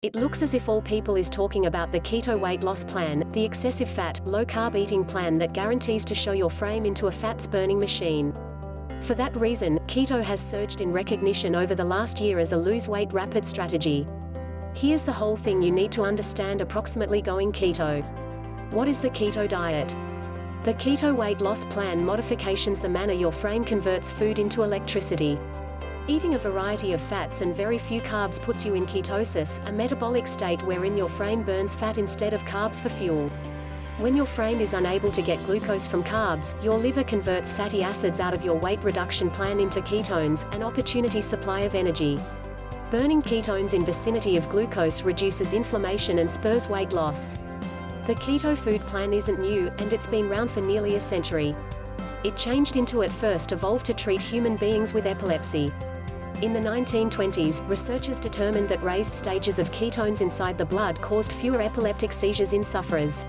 It looks as if all people is talking about the keto weight loss plan, the excessive fat, low-carb eating plan that guarantees to show your frame into a fats-burning machine. For that reason, keto has surged in recognition over the last year as a lose-weight rapid strategy. Here's the whole thing you need to understand approximately going keto. What is the keto diet? The keto weight loss plan modifications the manner your frame converts food into electricity. Eating a variety of fats and very few carbs puts you in ketosis, a metabolic state wherein your frame burns fat instead of carbs for fuel. When your frame is unable to get glucose from carbs, your liver converts fatty acids out of your weight reduction plan into ketones, an opportunity supply of energy. Burning ketones in vicinity of glucose reduces inflammation and spurs weight loss. The keto food plan isn't new, and it's been around for nearly a century. It changed into at first evolved to treat human beings with epilepsy. In the 1920s, researchers determined that raised stages of ketones inside the blood caused fewer epileptic seizures in sufferers.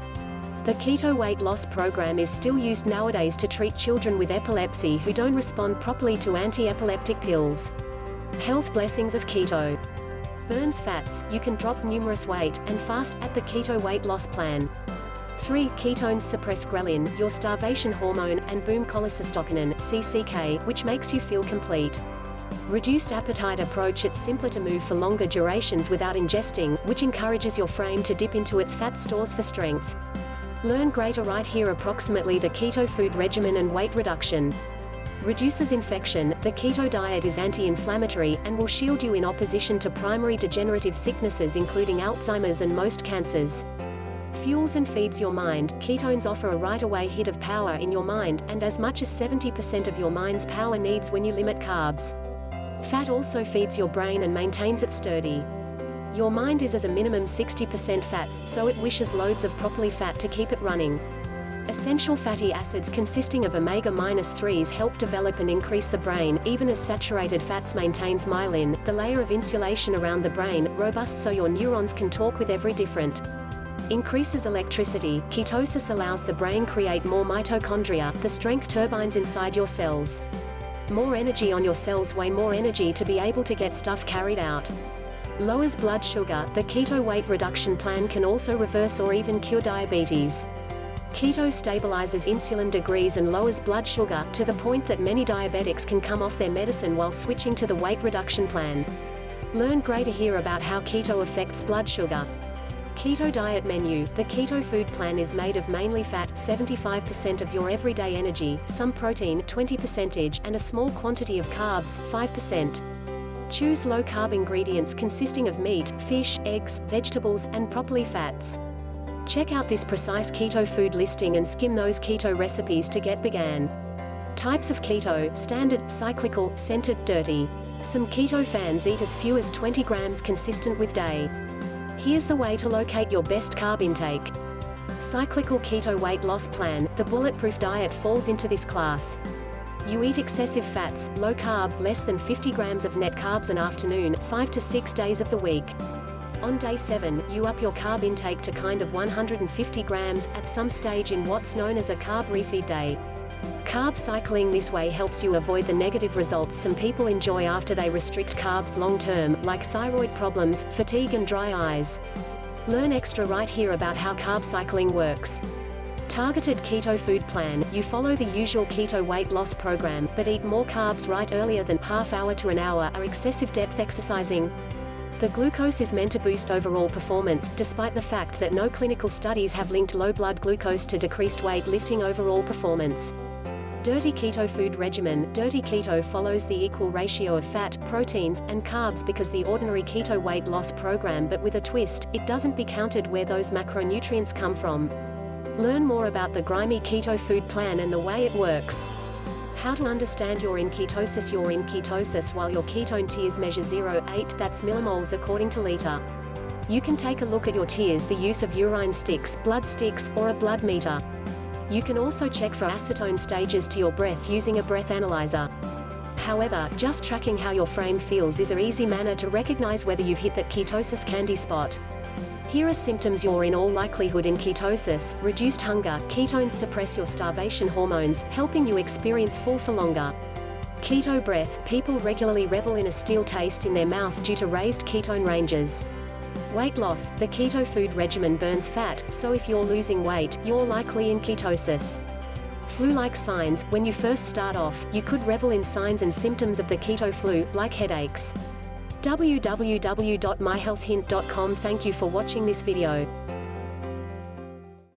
The keto weight loss program is still used nowadays to treat children with epilepsy who don't respond properly to anti-epileptic pills. Health blessings of keto. Burns fats, you can drop numerous weight, and fast, at the keto weight loss plan. 3. Ketones suppress ghrelin, your starvation hormone, and boom cholecystokinin, CCK, which makes you feel complete. Reduced appetite approach. It's simpler to move for longer durations without ingesting, which encourages your frame to dip into its fat stores for strength. Learn greater right here approximately the keto food regimen and weight reduction. Reduces infection. The keto diet is anti-inflammatory, and will shield you in opposition to primary degenerative sicknesses including Alzheimer's and most cancers. Fuels and feeds your mind. Ketones offer a right-away hit of power in your mind, and as much as 70% of your mind's power needs when you limit carbs. Fat also feeds your brain and maintains it sturdy. Your mind is as a minimum 60% fats, so it wishes loads of properly fat to keep it running. Essential fatty acids consisting of omega-3s help develop and increase the brain, even as saturated fats maintains myelin, the layer of insulation around the brain, robust so your neurons can talk with every different. Increases electricity. Ketosis allows the brain create more mitochondria, the strength turbines inside your cells. More energy on your cells, way more energy to be able to get stuff carried out. Lowers blood sugar. The keto weight reduction plan can also reverse or even cure diabetes. Keto stabilizes insulin degrees and lowers blood sugar, to the point that many diabetics can come off their medicine while switching to the weight reduction plan. Learn greater here about how keto affects blood sugar. Keto diet menu. The keto food plan is made of mainly fat, 75% of your everyday energy, some protein, 20%, and a small quantity of carbs, 5%. Choose low-carb ingredients consisting of meat, fish, eggs, vegetables, and properly fats. Check out this precise keto food listing and skim those keto recipes to get began. Types of keto: standard, cyclical, centered, dirty. Some keto fans eat as few as 20 grams consistent with day. Here's the way to locate your best carb intake. Cyclical keto weight loss plan. The bulletproof diet falls into this class. You eat excessive fats, low carb, less than 50 grams of net carbs an afternoon, 5 to 6 days of the week. On day 7, you up your carb intake to kind of 150 grams, at some stage in what's known as a carb refeed day. Carb cycling this way helps you avoid the negative results some people enjoy after they restrict carbs long-term, like thyroid problems, fatigue and dry eyes. Learn extra right here about how carb cycling works. Targeted keto food plan. You follow the usual keto weight loss program, but eat more carbs right earlier than half hour to an hour or excessive depth exercising. The glucose is meant to boost overall performance, despite the fact that no clinical studies have linked low blood glucose to decreased weight lifting overall performance. Dirty keto food regimen. Dirty keto follows the equal ratio of fat, proteins, and carbs because the ordinary keto weight loss program, but with a twist: it doesn't be counted where those macronutrients come from. Learn more about the grimy keto food plan and the way it works. How to understand you're in ketosis. You're in ketosis while your ketone tears measure 0.8, that's millimoles according to liter. You can take a look at your tears, the use of urine sticks, blood sticks, or a blood meter. You can also check for acetone stages to your breath using a breath analyzer. However, just tracking how your frame feels is an easy manner to recognize whether you've hit that ketosis candy spot. Here are symptoms. You're in all likelihood in ketosis. Reduced hunger. Ketones suppress your starvation hormones, helping you experience full for longer. Keto breath. People regularly revel in a stale taste in their mouth due to raised ketone ranges. Weight loss. The keto food regimen burns fat, so if you're losing weight, you're likely in ketosis. Flu-like signs. When you first start off, you could revel in signs and symptoms of the keto flu, like headaches. www.myhealthhint.com. Thank you for watching this video.